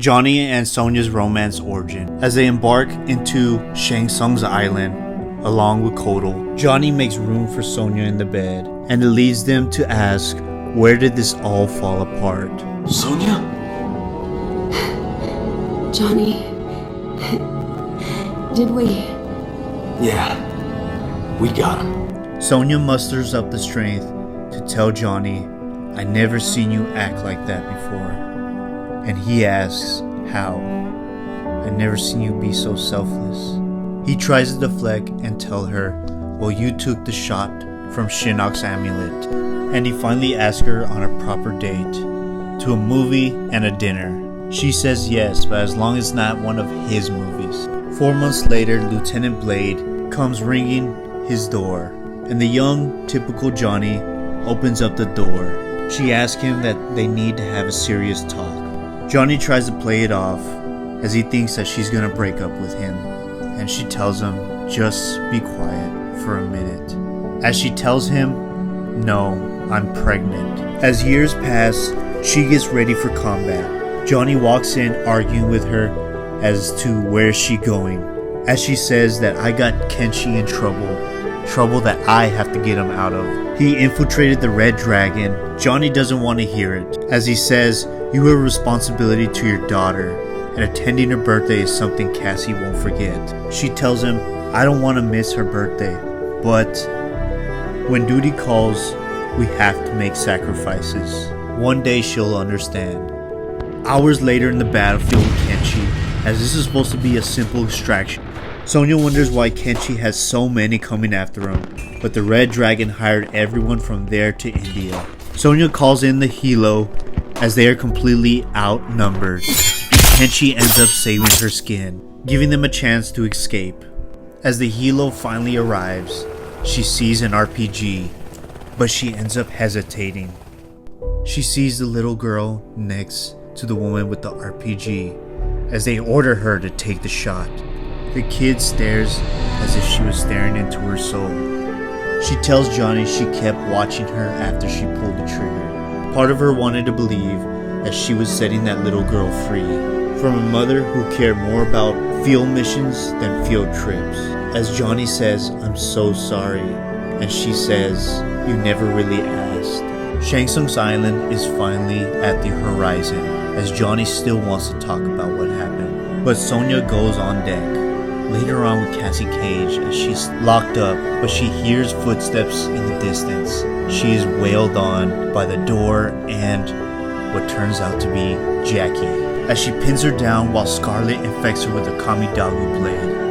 Johnny and Sonya's romance origin. As they embark into Shang Tsung's island along with Kodal, Johnny makes room for Sonya in the bed, and it leads them to ask, where did this all fall apart? Sonya? Johnny, did we? Yeah, we got him. Sonya musters up the strength to tell Johnny, I never seen you act like that before. And he asks, how? I never seen you be so selfless. He tries to deflect and tell her, well, you took the shot from Shinnok's amulet. And he finally asks her on a proper date, to a movie and a dinner. She says yes, but as long as it's not one of his movies. 4 months later, Lieutenant Blade comes ringing his door, and the young, typical Johnny opens up the door. She asks him that they need to have a serious talk. Johnny tries to play it off as he thinks that she's gonna break up with him, and she tells him, just be quiet for a minute. As she tells him, no, I'm pregnant. As years pass, she gets ready for combat. Johnny walks in arguing with her as to where she going, as she says that I got Kenshi in trouble that I have to get him out of. He infiltrated the Red Dragon. Johnny doesn't want to hear it, as he says, you have a responsibility to your daughter, and attending her birthday is something Cassie won't forget. She tells him, I don't want to miss her birthday, but when duty calls, we have to make sacrifices. One day she'll understand. Hours later in the battlefield with Kenshi, as this is supposed to be a simple extraction, Sonya wonders why Kenshi has so many coming after him, but the Red Dragon hired everyone from there to India. Sonya calls in the Hilo as they are completely outnumbered. Kenshi ends up saving her skin, giving them a chance to escape. As the Hilo finally arrives, she sees an RPG, but she ends up hesitating. She sees the little girl next to the woman with the RPG as they order her to take the shot. The kid stares as if she was staring into her soul. She tells Johnny she kept watching her after she pulled the trigger. Part of her wanted to believe that she was setting that little girl free from a mother who cared more about field missions than field trips. As Johnny says, I'm so sorry, and she says, you never really asked. Shang Tsung's island is finally at the horizon, as Johnny still wants to talk about what happened. But Sonya goes on deck. Later on with Cassie Cage as she's locked up, but she hears footsteps in the distance. She is wailed on by the door and what turns out to be Jackie, as she pins her down while Scarlet infects her with a Kamidagu blade.